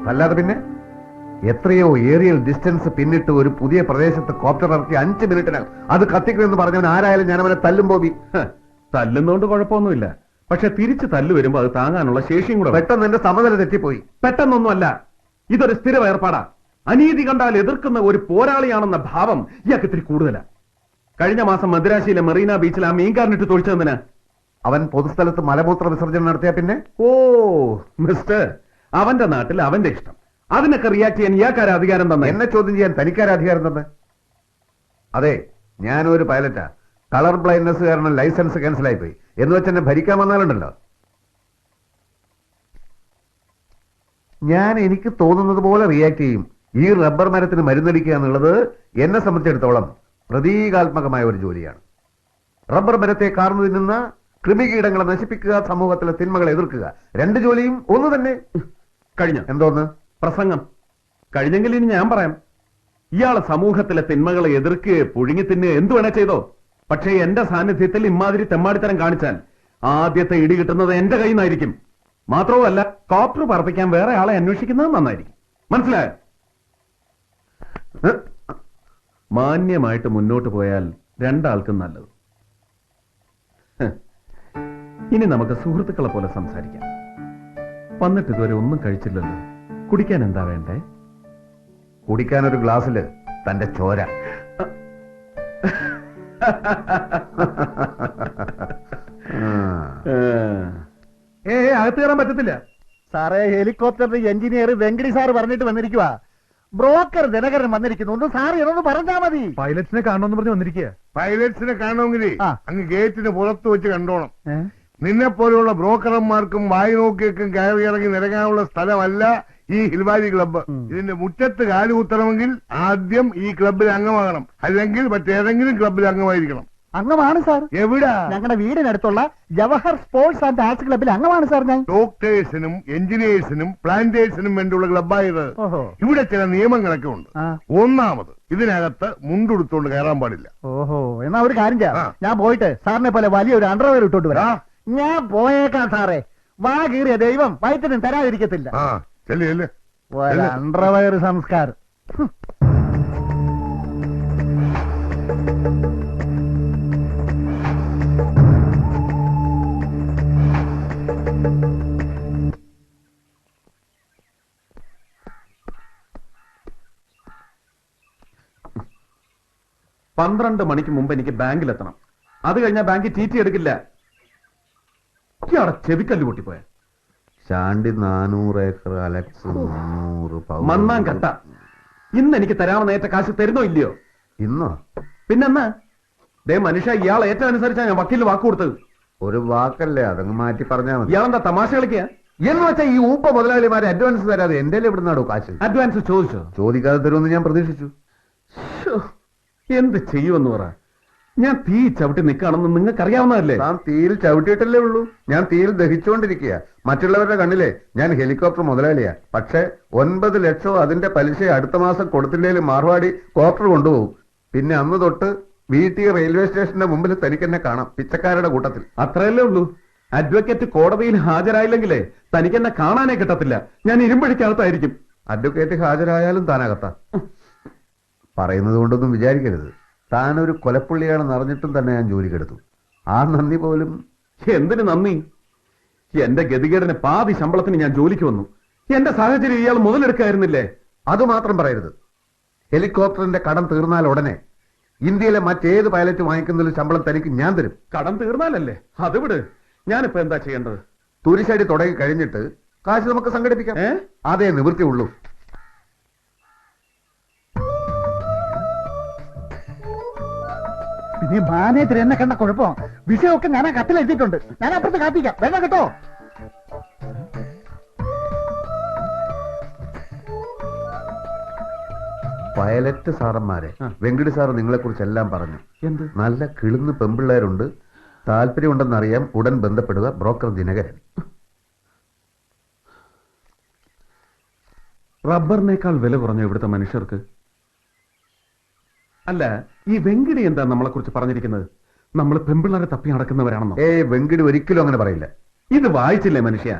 അല്ലാതെ പിന്നെ എത്രയോ ഏറിയൽ ഡിസ്റ്റൻസ് പിന്നിട്ട് ഒരു പുതിയ പ്രദേശത്ത് കോപ്റ്റർ ഇറക്കി 5 മിനിറ്റിനാൽ അത് കത്തിക്കുമെന്ന് പറഞ്ഞവൻ ആരായാലും ഞാൻ അവനെ തല്ലും ബോബി. തല്ലുന്നോണ്ട് കുഴപ്പമൊന്നുമില്ല, പക്ഷെ തിരിച്ച് തല്ലു വരുമ്പോ അത് താങ്ങാനുള്ള ശേഷിയും കൂടെ. പെട്ടെന്ന് എന്റെ സമനില തെറ്റിപ്പോയി. പെട്ടെന്നൊന്നുമല്ല, ഇതൊരു സ്ഥിര ഏർപ്പാടാ. അനീതി കണ്ടാൽ എതിർക്കുന്ന ഒരു പോരാളിയാണെന്ന ഭാവം ഇയാൾക്ക് ഇത്തിരി കൂടുതലാ. കഴിഞ്ഞ മാസം മദ്രാശിയിലെ മെറീന ബീച്ചിൽ ആ മീൻകാരനിട്ട് തൊഴിച്ചതിന് അവൻ പൊതുസ്ഥലത്ത് മലമൂത്ര വിസർജനം നടത്തിയ പിന്നെ മിസ്റ്റർ, അവന്റെ നാട്ടിൽ അവന്റെ ഇഷ്ടം. അതിനൊക്കെ റിയാക്ട് ചെയ്യാൻ ഇയാൾക്കാരെ അധികാരം തന്നെ? എന്നെ ചോദ്യം ചെയ്യാൻ തനിക്കാരെ അധികാരം തന്നെ? അതെ, ഞാനൊരു പൈലറ്റാ. കളർ ബ്ലൈൻഡ്നെസ് കാരണം ലൈസൻസ് ക്യാൻസൽ ആയിപ്പോയി എന്ന് വെച്ച് എന്നെ ഭരിക്കാൻ വന്നാലുണ്ടല്ലോ, ഞാൻ എനിക്ക് തോന്നുന്നത് പോലെ റിയാക്ട് ചെയ്യും. ഈ റബ്ബർ മരത്തിന് മരുന്നടിക്കുക എന്നുള്ളത് എന്നെ സംബന്ധിച്ചിടത്തോളം പ്രതീകാത്മകമായ ഒരു ജോലിയാണ്. റബ്ബർ മരത്തെ കാർന്നു തിന്നുന്ന കൃമികീടങ്ങളെ നശിപ്പിക്കുക, സമൂഹത്തിലെ തിന്മകളെ എതിർക്കുക, 2 ജോലിയും ഒന്ന് തന്നെ. കഴിഞ്ഞ എന്തോന്ന് പ്രസംഗം കഴിഞ്ഞെങ്കിൽ ഇനി ഞാൻ പറയാം. ഇയാളെ സമൂഹത്തിലെ തിന്മകളെ എതിർക്കുകയോ പുഴുങ്ങി തിന്നുകയോ എന്തു വേണേ ചെയ്തോ, പക്ഷേ എന്റെ സാന്നിധ്യത്തിൽ ഇമാതിരി തെമ്മാടിത്തരം കാണിച്ചാൽ ആദ്യത്തെ ഇടി കിട്ടുന്നത് എന്റെ കയ്യിൽ നിന്നായിരിക്കും. മാത്രവുമല്ല, കോപ്റ്റർ പറപ്പിക്കാൻ വേറെ ആളെ അന്വേഷിക്കുന്നത് നന്നായിരിക്കും. മനസ്സിലായോ? മാന്യമായിട്ട് മുന്നോട്ട് പോയാൽ 2 ആൾക്കും നല്ലത്. ഇനി നമുക്ക് സുഹൃത്തുക്കളെ പോലെ സംസാരിക്കാം. വന്നിട്ട് ഇതുവരെ ഒന്നും കഴിച്ചില്ലല്ലോ. കുടിക്കാൻ എന്താ വേണ്ടേ? കുടിക്കാൻ ഒരു ഗ്ലാസ്സില് തന്റെ ചോര. അകത്ത് കയറാൻ പറ്റത്തില്ല സാറേ. ഹെലികോപ്റ്ററിന്റെ എഞ്ചിനീയർ വെങ്കടി സാർ പറഞ്ഞിട്ട് വന്നിരിക്കുക. ബ്രോക്കർ ദിനകരൻ വന്നിരിക്കുന്നുണ്ട്. സാർ എന്നൊന്ന് പറഞ്ഞാ മതി. പൈലറ്റ്സിനെ കാണണമെന്ന് പറഞ്ഞ് വന്നിരിക്കുക. പൈലറ്റ്സിനെ കാണണമെങ്കിൽ അങ്ങ് ഗേറ്റിന് പുറത്ത് വെച്ച് കണ്ടോണം. നിന്നെ പോലെയുള്ള ബ്രോക്കർമാർക്കും വായി നോക്കിയേക്കും കയറി ഇറങ്ങി നിരങ്ങാനുള്ള സ്ഥലമല്ല ഈ ഹിൽവാരി ക്ലബ്ബ്. ഇതിന്റെ മുറ്റത്ത് കാലുകുത്തണമെങ്കിൽ ആദ്യം ഈ ക്ലബ്ബിൽ അംഗമാകണം, അല്ലെങ്കിൽ മറ്റേതെങ്കിലും ക്ലബ്ബിൽ അംഗമായിരിക്കണം. അംഗമാണ് സാർ. എവിടാ? ഞങ്ങളുടെ വീടിനടുത്തുള്ള ജവഹർ സ്പോർട്സ് ആൻഡ് ആർട്സ് ക്ലബ്ബിൽ അംഗമാണ് സാർ ഞാൻ. ഡോക്ടേഴ്സിനും എഞ്ചിനീയേഴ്സിനും പ്ലാന്റേഴ്സിനും വേണ്ടിയുള്ള ക്ലബ്ബായത്. ഇവിടെ ചില നിയമങ്ങളൊക്കെ ഉണ്ട്. ഒന്നാമത്, ഇതിനകത്ത് മുണ്ടുടുത്തോണ്ട് കയറാൻ പാടില്ല. ഓഹോ, എന്നാ ഒരു കാര്യം ചെയ്യാം. ഞാൻ പോയിട്ട് സാറിനെ പോലെ വലിയൊരു അണ്ടർവെയർ ഇട്ടോട്ട് വരാം. ഞാൻ പോയേക്കാം സാറേ. വാ കീറിയ ദൈവം വയറ്റിനും തരാതിരിക്കത്തില്ല. അണ്ടർവെയർ സംസ്കാരം. 12 മണിക്ക് മുമ്പ് എനിക്ക് ബാങ്കിലെത്തണം. അത് കഴിഞ്ഞാൽ ബാങ്കിൽ ടി എടുക്കില്ല. ചെവിക്കല്ല് പൊട്ടിപ്പോയ ശാണ്ടി 400 ഏക്കർ, അലക്സ് 300 മണ്ണാൻ കട്ട. ഇന്ന് എനിക്ക് തരാമെന്ന് ഏറ്റ കാശ് തരുന്നോ ഇല്ലയോ? ഇന്നോ? പിന്നെന്നാ? ദേ മനുഷ്യ, ഇയാൾ ഏറ്റവും അനുസരിച്ചാ ഞാൻ വക്കീലിന് വാക്ക് കൊടുത്തത്. ഒരു വാക്കല്ലേ, അതങ്ങ് മാറ്റി പറഞ്ഞാൽ മതി. ഇയാളെന്താ തമാശ കളിക്കുക? എന്ന് വെച്ചാൽ ഈ ഊപ്പ മുതലാളിമാരെ അഡ്വാൻസ് തരാതെ എന്റെ എവിടുന്നാടോ കാശ്? അഡ്വാൻസ് ചോദിച്ചോ? ചോദിക്കാതെ തരുമെന്ന് ഞാൻ പ്രതീക്ഷിച്ചു. എന്ത് ചെയ്യുമെന്ന് പറ. ഞാൻ തീ ചവിട്ടി നിൽക്കുകയാണെന്ന് നിങ്ങൾക്ക് അറിയാവുന്നതല്ലേ? താൻ തീയിൽ ചവിട്ടിയിട്ടല്ലേ ഉള്ളൂ. ഞാൻ തീയിൽ ദഹിച്ചുകൊണ്ടിരിക്കുക. മറ്റുള്ളവരുടെ കണ്ണിലെ ഞാൻ ഹെലികോപ്റ്റർ മുതലാളിയാ. പക്ഷെ 9 ലക്ഷവും അതിന്റെ പലിശ അടുത്ത മാസം കൊടുത്തില്ലേലും മാർവാടി കോപ്റ്റർ കൊണ്ടുപോകും. പിന്നെ അന്ന് തൊട്ട് വീട്ടി റെയിൽവേ സ്റ്റേഷന്റെ മുമ്പിൽ തനിക്കെന്നെ കാണാം, പിച്ചക്കാരുടെ കൂട്ടത്തിൽ. അത്രയല്ലേ ഉള്ളൂ. അഡ്വക്കേറ്റ് കോടതിയിൽ ഹാജരായില്ലെങ്കിലേ തനിക്കെന്നെ കാണാനേ കിട്ടത്തില്ല. ഞാൻ ഇരുമ്പഴിക്കകത്തായിരിക്കും. അഡ്വക്കേറ്റ് ഹാജരായാലും താനകത്താ. പറയുന്നത് കൊണ്ടൊന്നും വിചാരിക്കരുത്. താനൊരു കൊലപ്പുള്ളിയാണെന്ന് അറിഞ്ഞിട്ടും തന്നെ ഞാൻ ജോലിക്കെടുത്തു. ആ നന്ദി പോലും. എന്തിനു നന്ദി? എന്റെ ഗതികേടിന് പാതി ശമ്പളത്തിന് ഞാൻ ജോലിക്ക് വന്നു. എന്റെ സാഹചര്യം ഇയാൾ മുതലെടുക്കായിരുന്നില്ലേ? അതുമാത്രം പറയരുത്. ഹെലികോപ്റ്ററിന്റെ കടം തീർന്നാൽ ഉടനെ ഇന്ത്യയിലെ മറ്റേത് പൈലറ്റ് വാങ്ങിക്കുന്നതിൽ ശമ്പളം തനിക്ക് ഞാൻ തരും. കടം തീർന്നാലല്ലേ? അത് വിട്. ഞാനിപ്പോ എന്താ ചെയ്യേണ്ടത്? തുരിശടി തുടങ്ങി കഴിഞ്ഞിട്ട് കാശ് നമുക്ക് സംഘടിപ്പിക്കാം. അതേ നിവൃത്തിയുള്ളൂ. പിന്നെ മാനേജർ എന്നെ കണ്ട കുഴപ്പം. വിഷയമൊക്കെ ഞാൻ ആ കത്തിലെത്തിയിട്ടുണ്ട്. ഞാൻ അപ്പുറത്ത് കാത്തിക്കാം. വേണ്ട കേട്ടോ. പൈലറ്റ് സാറന്മാരെ വെങ്കടി സാറ് നിങ്ങളെ കുറിച്ചെല്ലാം പറഞ്ഞു. എന്ത്? നല്ല കിളുന്ന് പെമ്പിള്ളേരുണ്ട്, താല്പര്യമുണ്ടെന്നറിയാം, ഉടൻ ബന്ധപ്പെടുക. ബ്രോക്കർ ദിനകരൻ. റബ്ബറിനേക്കാൾ വില കുറഞ്ഞു ഇവിടുത്തെ മനുഷ്യർക്ക്. അല്ല, ഈ വെങ്കിടി എന്താ നമ്മളെ കുറിച്ച് പറഞ്ഞിരിക്കുന്നത്? നമ്മൾ പെമ്പിള്ളേരെ തപ്പി നടക്കുന്നവരാണെന്നോ? വെങ്കിടി ഒരിക്കലും അങ്ങനെ പറയില്ല. ഇത് വായിച്ചില്ലേ മനുഷ്യ?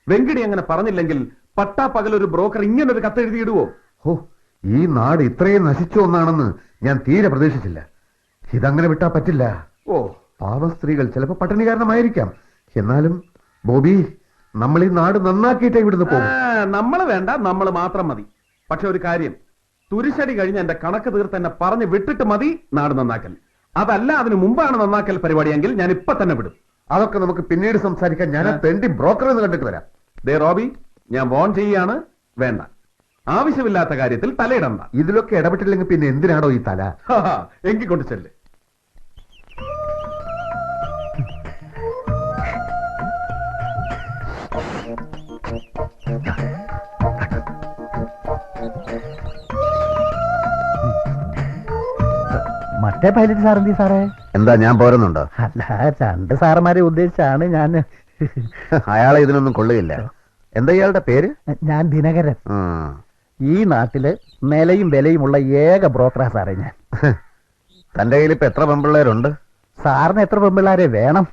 വെങ്കിടി അങ്ങനെ പറഞ്ഞില്ലെങ്കിൽ പട്ടാപ്പകലൊരു ബ്രോക്കർ ഇങ്ങനൊരു കത്തെഴുതിയിടുവോ? ഓ, ഈ നാട് ഇത്രയും നശിച്ചു ഒന്നാണെന്ന് ഞാൻ തീരെ പ്രതീക്ഷിച്ചില്ല. ഇതങ്ങനെ വിട്ടാ പറ്റില്ല. ഓ, പാവ സ്ത്രീകൾ ചിലപ്പോ പട്ടിണി കാരണമായിരിക്കാം. എന്നാലും ബോബി, നമ്മൾ ഈ നാട് നന്നാക്കിയിട്ടേ ഇവിടുന്ന് പോകും. നമ്മള് വേണ്ട, നമ്മള് മാത്രം മതി. പക്ഷെ ഒരു കാര്യം, തുരിശടി കഴിഞ്ഞ് എന്റെ കണക്ക് തീർത്ത് എന്നെ പറഞ്ഞ് വിട്ടിട്ട് മതി നാട് നന്നാക്കൽ. അതല്ല അതിന് മുമ്പാണ് നന്നാക്കൽ പരിപാടിയെങ്കിൽ ഞാൻ ഇപ്പൊ തന്നെ വിടും. അതൊക്കെ നമുക്ക് പിന്നീട് സംസാരിക്കാൻ. ഞാൻ ആ തെണ്ടി ബ്രോക്കറെ ഒന്ന് കണ്ടിട്ട് വരാം. ദേ റോബി, ഞാൻ വോൺ ചെയ്യാണ്, വേണ്ട. ആവശ്യമില്ലാത്ത കാര്യത്തിൽ തലയിടണ്ട. ഇതിലൊക്കെ ഇടപെട്ടില്ലെങ്കിൽ പിന്നെ എന്തിനാണോ ഈ തല? എങ്കിൽ കൊണ്ട് ചെല്ല്. മറ്റേ പൈലറ്റ് സാർ എന്തി സാറേ? എന്താ, ഞാൻ പോരുന്നുണ്ടോ? അല്ല, രണ്ട് സാറന്മാരെ ഉദ്ദേശിച്ചാണ് ഞാൻ. അയാളെ ഇതിനൊന്നും കൊള്ളുകയില്ല. എന്താ ഇയാളുടെ പേര്? ഞാൻ ദിനകരൻ. ആ. ഈ നാട്ടില് നിലയും വിലയുമുള്ള ഏക ബ്രോക്കറാ സാറേ ഞാൻ. തന്റെ കയ്യിൽ ഇപ്പൊ എത്ര പെമ്പിള്ളേരുണ്ട്? സാറിന് എത്ര പെമ്പിള്ളാരെ വേണം?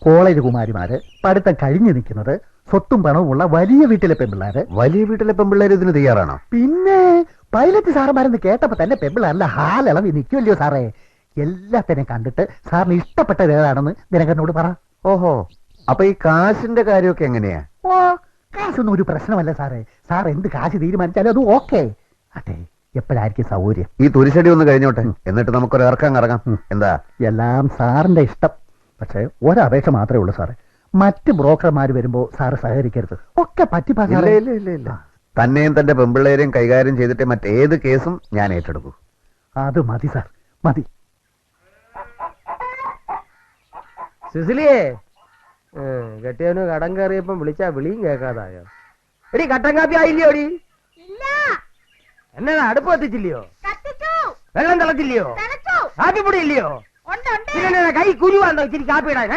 കോളേജ് കുമാരിമാര്, പഠിത്തം കഴിഞ്ഞു നിൽക്കുന്നത്, സ്വത്തും പണവുമുള്ള വലിയ വീട്ടിലെ പെമ്പിള്ളാര്. വലിയ വീട്ടിലെ പെമ്പിള്ളേർ ഇതിന് തയ്യാറാണോ? പിന്നെ പൈലറ്റ് സാറന്മാരെന്ന് കേട്ടപ്പോ തന്നെ പെമ്പിള്ളാരല്ല ഹാലിളവി നിൽക്കുമല്ലോ സാറേ. എല്ലാത്തിനെയും കണ്ടിട്ട് സാറിന് ഇഷ്ടപ്പെട്ടത് ഏതാണെന്ന് ദിനകരനോട് പറ. ഓഹോ, അപ്പൊ ഈ കാശിന്റെ കാര്യമൊക്കെ എങ്ങനെയാ? ഓ, കാശൊന്നും ഒരു പ്രശ്നമല്ല സാറേ. സാർ എന്ത് കാശ് തീരുമാനിച്ചാലും അത് ഓക്കെ. അതെ, എപ്പോഴായിരിക്കും സൗകര്യം? ഈ തുരിശടി ഒന്ന് കഴിഞ്ഞോട്ടെ, എന്നിട്ട് നമുക്കൊരു ഇറക്കം കറങ്ങാം. എന്താ? എല്ലാം സാറിന്റെ ഇഷ്ടം. പക്ഷെ ഒരപേക്ഷ മാത്രമേ ഉള്ളൂ സാറേ. മറ്റ് ബ്രോക്കർമാർ വരുമ്പോ സാറ് സഹകരിക്കരുത്. ഒക്കെ പറ്റിപ്പാ ഇല്ല സാറേ. ഇല്ല ഇല്ല ഇല്ല. തന്നെയും തന്റെ പെമ്പിള്ളേരെയും കൈകാര്യം ചെയ്തിട്ട് മറ്റേത് കേസും ഞാൻ ഏറ്റെടുക്കൂ. അത് മതി സാർ, മതി. സുസിലിയേ, കെട്ടിയവന് കടം കയറിയപ്പം വിളിച്ചാ വിളിയും കേൾക്കാതായോ? എടി കട്ടൻ കാപ്പി ആയില്ലയോ? എടി എന്നാ അടുപ്പ് കത്തിച്ചില്ലയോ? വെള്ളം തിളച്ചില്ലയോ? കാപ്പിപ്പൊടി ഇല്ലയോ? പിന്നെ കൈ കുരുവാന്നോ ഇച്ചിരി കാപ്പി ഇടാൻ?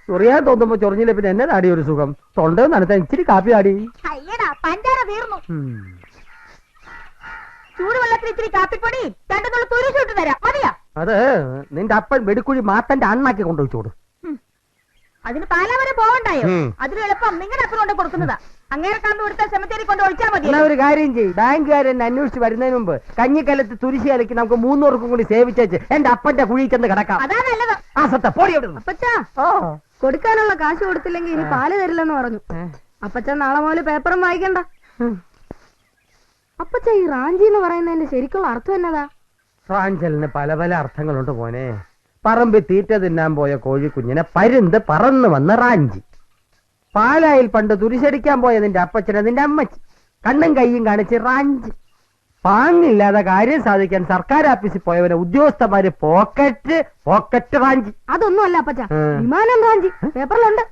ചൊറിയാൻ തോന്നുമ്പോ ചൊറിഞ്ഞില്ല പിന്നെ എന്നെ താടി ഒരു സുഖം. തൊണ്ട നനത്താൻ ഇച്ചിരി കാപ്പി ആടി. പഞ്ചാര തീർന്നു. ചൂടുവെള്ളത്തിൽ ഇച്ചിരി കാപ്പിപ്പൊടി രണ്ടെന്നുള്ള തുരിശിട്ട് തരാം, മതിയാ? അത് നിന്റെ അപ്പൻ വെടിക്കുഴി മാത്തന്റെ അണ്ണാക്കി കൊണ്ടുവച്ചോട്. അതിന് പാലാവരെ പോകണ്ടായോ? അതിന് എളുപ്പം നിങ്ങളുടെ അപ്പൻ കൊണ്ട് കൊടുക്കുന്നതാ. അങ്ങേരെ കമ്പ് കൊടുത്താൽ സെമിത്തേരി കൊണ്ട് ഒഴിച്ചാൽ മതി. എന്നാ ഒരു കാര്യം ചെയ്യും, ബാങ്കുകാരെന്നെ അന്വേഷിച്ച് വരുന്നതിന് മുമ്പ് കഞ്ഞിക്കലത്ത് തുരിശി അലക്കി നമുക്ക് 300 കൂടി സേവിച്ചേച്ച് എന്റെ അപ്പന്റെ കുഴി ചെന്ന് കിടക്കാം. അതാ നല്ലത്. ആ സത്ത പോടി അവിടെ നിന്ന്. അപ്പച്ചാ, കൊടുക്കാനുള്ള കാശ് കൊടുത്തില്ലെങ്കിൽ ഇനി പാല് തരില്ലെന്ന് പറഞ്ഞു. അപ്പച്ചാ നാളെ മുതൽ പേപ്പറും വായിക്കണ്ട. അപ്പച്ച, ഈ റാഞ്ചി എന്ന് പറയുന്നതിന്റെ ശരിക്കുള്ള അർത്ഥം എന്നതാ? റാഞ്ചലിന് പല പല അർത്ഥങ്ങളുണ്ട് മോനെ. പറമ്പി തീറ്റ തിന്നാൻ പോയ കോഴിക്കുഞ്ഞിനെ പരുന്ത് പറന്നു വന്ന റാഞ്ചി. പാലായിൽ പണ്ട് തുരിശടിക്കാൻ പോയ നിന്റെ അപ്പച്ചനെ നിന്റെ അമ്മച്ചി കണ്ണും കൈയും കാണിച്ച് റാഞ്ചി. പാങ്ങില്ലാതെ കാര്യം സാധിക്കാൻ സർക്കാർ ഓഫീസിൽ പോയവനെ ഉദ്യോഗസ്ഥന്മാര് പോക്കറ്റ് റാഞ്ചി. അതൊന്നും അല്ല അപ്പച്ച, വിമാനം റാഞ്ചി പേപ്പറിലുണ്ട്.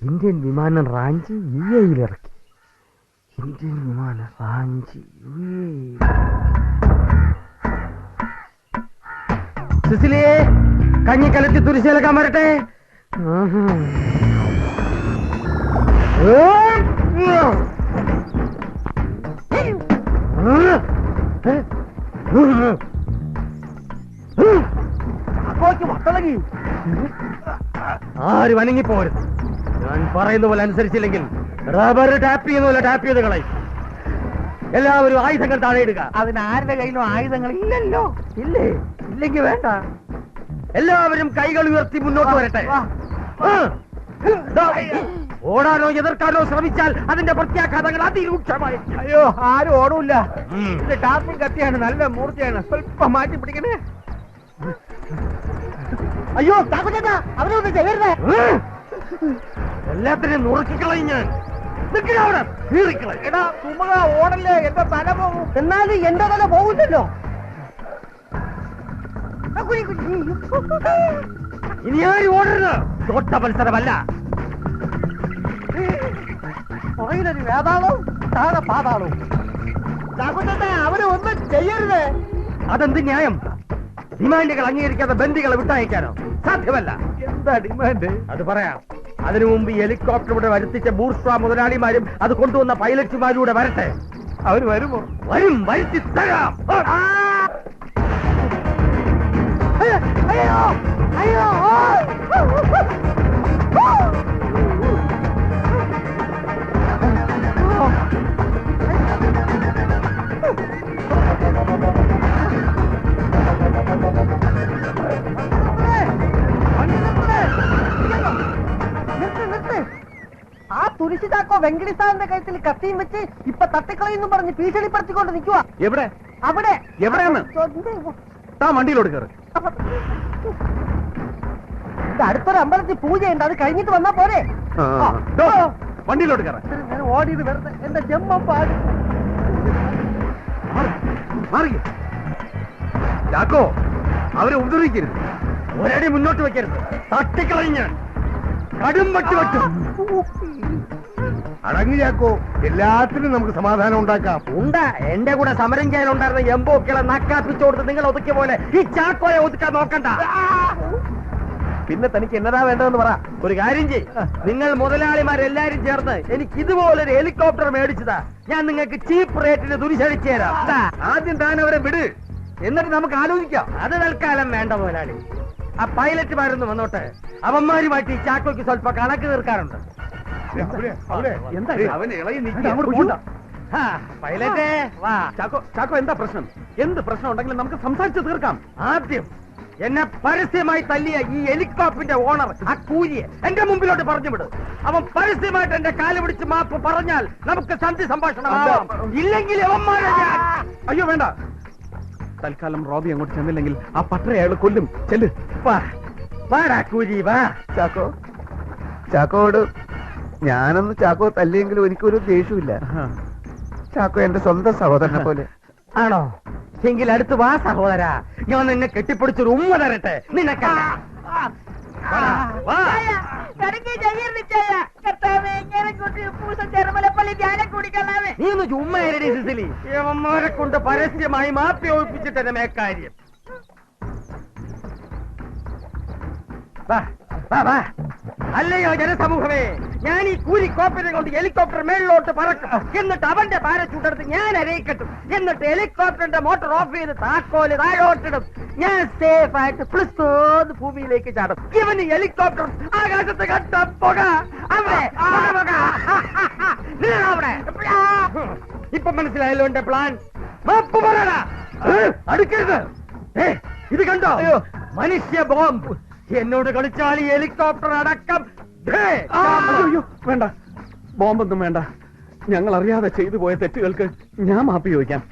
ഇന്ത്യൻ വിമാനം റാഞ്ചി യുഎഇയിലിറക്കി. ഇന്ത്യൻ വിമാനം റാഞ്ചി യുഎഇ. സുസിലിയെ, കഞ്ഞിക്കലത്തി തുരിശേലക്കാൻ വരട്ടെ. ആരും അനങ്ങിപ്പോരുത്. ഞാൻ പറയുന്ന പോലെ അനുസരിച്ചില്ലെങ്കിൽ റബ്ബർ ടാപ്പ് ചെയ്യുന്ന പോലെ ടാപ്പ് ചെയ്ത് കളയും. എല്ലാവരും ആയുധങ്ങൾ താഴെ ഇടുക. അതിന് ആരുടെ കയ്യിലും ആയുധങ്ങൾ ഇല്ലല്ലോ. ഇല്ലേ? ഇല്ലെങ്കിൽ വേണ്ട. എല്ലാവരും കൈകൾ ഉയർത്തി മുന്നോട്ട് വരട്ടെ. ഓടാനോ എതിർക്കാനോ ശ്രമിച്ചാൽ അതിന്റെ പ്രത്യാഘാതങ്ങൾ അതിരൂക്ഷമായി. അയ്യോ, ആരും ഓടൂല്ല. ഇത് ടാപ്പും കത്തിയാണ്, നല്ല മൂർച്ചയാണ്. സ്വല്പം മാറ്റി പിടിക്കണേ. അയ്യോ താക്കുചേട്ടാ, അവരൊന്നും ചെയ്യരുതേ. എല്ലാത്തിനെയും നുറുക്കിക്കളയും ഞാൻ. എടാ തുമ്മ ഓടല്ലേ, എന്റെ തല പോകും. എന്നാലും എന്റെ തല പോകില്ലല്ലോ. ഇനി ആരും ഓടരുത്. തോട്ട മത്സരമല്ല. പുറകിലൊരു വേതാളവും താഴെ പാതാളവും. താക്കുചേട്ടാ, അവരെ ഒന്നും ചെയ്യരുത്. അതെന്ത് ന്യായം? ഡിമാൻഡുകൾ അംഗീകരിക്കാതെ ബന്ദികളെ വിട്ടയക്കാനോ? സാധ്യമല്ല. എന്താ ഡിമാൻഡ്? അത് പറയാം. അതിനു മുമ്പ് ഹെലികോപ്റ്ററിലൂടെ വരുത്തിച്ച ബൂർഷ്വാ മുതലാളിമാരും അത് കൊണ്ടുവന്ന പൈലറ്റുമാരൂടെ വരട്ടെ. അവർ വരുമോ? വരും, വരുത്തി തരാം. അയ്യോ അയ്യോ തുരിശി ചാക്കോ വെങ്കടി സാറിന്റെ കഴുത്തിൽ കത്തിയും വെച്ച് ഇപ്പൊ തട്ടിക്കളയെന്നും പറഞ്ഞ് ഭീഷണിപ്പെടുത്തിക്കൊണ്ട് നിൽക്കുക. എവിടെ അവിടെ എവിടെയാണ്? താൻ വണ്ടിയിലോട്ട് കയറി. ഇത് അടുത്തൊരു അമ്പലത്തിൽ പൂജയുണ്ട്, അത് കഴിഞ്ഞിട്ട് വന്നാ പോരെ. വണ്ടിയിലോട്ട് കയറാൻ. ഞാൻ ഓടിയത് വെറുതെ എന്റെ ജമ്മം പാടി. ചാക്കോ, അവരെ ഉപദ്രവിക്കരുത്, ഒരടി മുന്നോട്ട് വെക്കരുത്, തട്ടിക്കളയും ഞാൻ, കടും പട്ടി പറ്റും. അടങ്ങി ചാക്കോ, എല്ലാത്തിനും നമുക്ക് സമാധാനം ഉണ്ടാക്കാം. ഉണ്ടാ എന്റെ കൂടെ സമരം ചെയ്യാനുണ്ടായിരുന്ന എംബോക്കളെ നക്കാപ്പിച്ചു കൊടുത്ത് നിങ്ങൾ ഒതുക്കിയ പോലെ ഈ ചാക്കോയെ ഒതുക്കാൻ നോക്കണ്ട. പിന്നെ തനിക്ക് എന്നതാ വേണ്ടതെന്ന് പറ. ഒരു കാര്യം ചെയ്, നിങ്ങൾ മുതലാളിമാരെല്ലാരും ചേർന്ന് എനിക്ക് ഇതുപോലൊരു ഹെലികോപ്റ്റർ മേടിച്ചതാ. ഞാൻ നിങ്ങൾക്ക് ചീപ്പ് റേറ്റിന് തുരിശടിച്ചു തരാം. ആദ്യം താൻ അവരെ വിട്, എന്നിട്ട് നമുക്ക് ആലോചിക്കാം. അത് തൽക്കാലം വേണ്ട മുതലാളി. ആ പൈലറ്റുമാരൊന്ന് വന്നോട്ടെ, അവന്മാരുമായിട്ട് ഈ ചാക്കോയ്ക്ക് സ്വല്പ കണക്ക് തീർക്കാറുണ്ട്. എന്താ അവന് ഇളകി നിൽക്കുക? പൈലറ്റേ വാ. ചാക്കോ എന്താ പ്രശ്നം? എന്ത് പ്രശ്നം ഉണ്ടെങ്കിലും നമുക്ക് സംസാരിച്ച് തീർക്കാം. ആദ്യം എന്നെ പരസ്യമായി തല്ലിയ ഈ ഹെലികോപ്റ്ററിന്റെ ഓണർ ആ കൂലിയെ എന്റെ മുമ്പിലോട്ട് പറഞ്ഞു വിടും. അവൻ പരസ്യമായിട്ട് എന്റെ കാല് പിടിച്ച് മാപ്പ് പറഞ്ഞാൽ നമുക്ക് സന്ധി സംഭാഷണം. ഇല്ലെങ്കിൽ അയ്യോ വേണ്ട, തൽക്കാലം റോബി അങ്ങോട്ട് ചെന്നില്ലെങ്കിൽ ആ പട്ടരെ അയാൾ കൊല്ലും. ചെല്ല്. വാടാ കൂലി വാ. ചാക്കോട് ഞാനൊന്ന് ചാക്കോ തല്ലിയെങ്കിലും എനിക്കൊരു ദേഷ്യമില്ല. ചാക്കോ എന്റെ സ്വന്തം സഹോദരനെ പോലെ. ആണോ? എങ്കിൽ അടുത്ത് വാ സഹോദര, ഞാൻ നിന്നെ കെട്ടിപ്പിടിച്ചൊരു ഉമ്മ തരട്ടെ. നിനക്ക നീ ഒന്ന് ചുമ്മാരടി സിസിലി. യവന്മാരെ കൊണ്ട് പരസ്യമായി മാപ്പി ഒഴിപ്പിച്ചിട്ട് മേക്കാര്യം. അല്ലയോ ജനസമൂഹമേ, ഞാൻ ഈ കൂലി കോപ്പനെ കൊണ്ട് ഹെലികോപ്റ്റർ മേളിലോട്ട് പറക്കും. എന്നിട്ട് അവന്റെ പാരച്ചൂട്ടെടുത്ത് ഞാൻ അരയിക്കെട്ടും. എന്നിട്ട് ഹെലികോപ്റ്ററിന്റെ മോട്ടോർ ഓഫ് ചെയ്ത് താക്കോല് താഴോട്ടിടും. ഞാൻ സേഫ് ആയിട്ട് പ്ലിസ്തോന്ന് ഭൂമിയിലേക്ക് ചാടും. ഇവന് ഹെലികോപ്റ്റർ ആകാശത്ത് കണ്ട പുക. അവിടെ അവിടെ ഇപ്പൊ മനസ്സിലായല്ലോ എന്റെ പ്ലാൻ. മാപ്പ് പറയടാ, അടുക്കരുത്. ഇത് കണ്ടോ, മനുഷ്യ ബോംബ്. എന്നോട് കളിച്ചാൽ ഈ ഹെലികോപ്റ്റർ അടക്കം. വേണ്ട, ബോംബൊന്നും വേണ്ട. ഞങ്ങൾ അറിയാതെ ചെയ്തു പോയ തെറ്റുകൾക്ക് ഞാൻ മാപ്പി ചോദിക്കാം.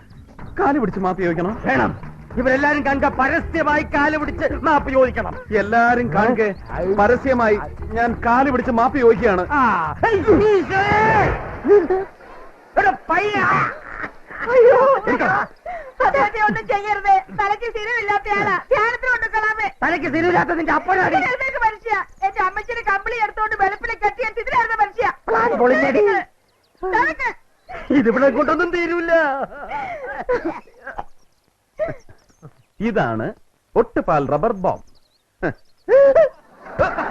കാല് പിടിച്ച് മാപ്പി ചോദിക്കണം. വേണം. ഇവരെല്ലാരും കണ്ട പരസ്യമായി കാല് പിടിച്ച് മാപ്പ് ചോദിക്കണം. എല്ലാരും കാണുക പരസ്യമായി ഞാൻ കാല് പിടിച്ച് മാപ്പി ചോദിക്കുകയാണ്. അദ്ദേഹത്തെ ഒന്നും ചെയ്യരുത്. തലയ്ക്ക് സ്ഥിരമില്ലാത്തയാളാ. ധ്യാനത്തിന് കൊണ്ടുക്കളാമേ. തലയ്ക്ക് സ്ഥിരമില്ലാത്ത നിന്റെ അപ്പോഴാണ് മനുഷ്യ എന്റെ അമ്മച്ചിയുടെ കമ്പിളി എടുത്തോണ്ട് വെളുപ്പിനെ കെട്ടിയ സ്ഥിതിയിലായിരുന്ന മനുഷ്യ. ഇതിവിടെ കൊണ്ടൊന്നും തീരൂല. ഇതാണ് ഒട്ടുപാൽ റബ്ബർ ബോംബ്.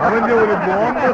അവന്റെ ഒരു ബോംബ്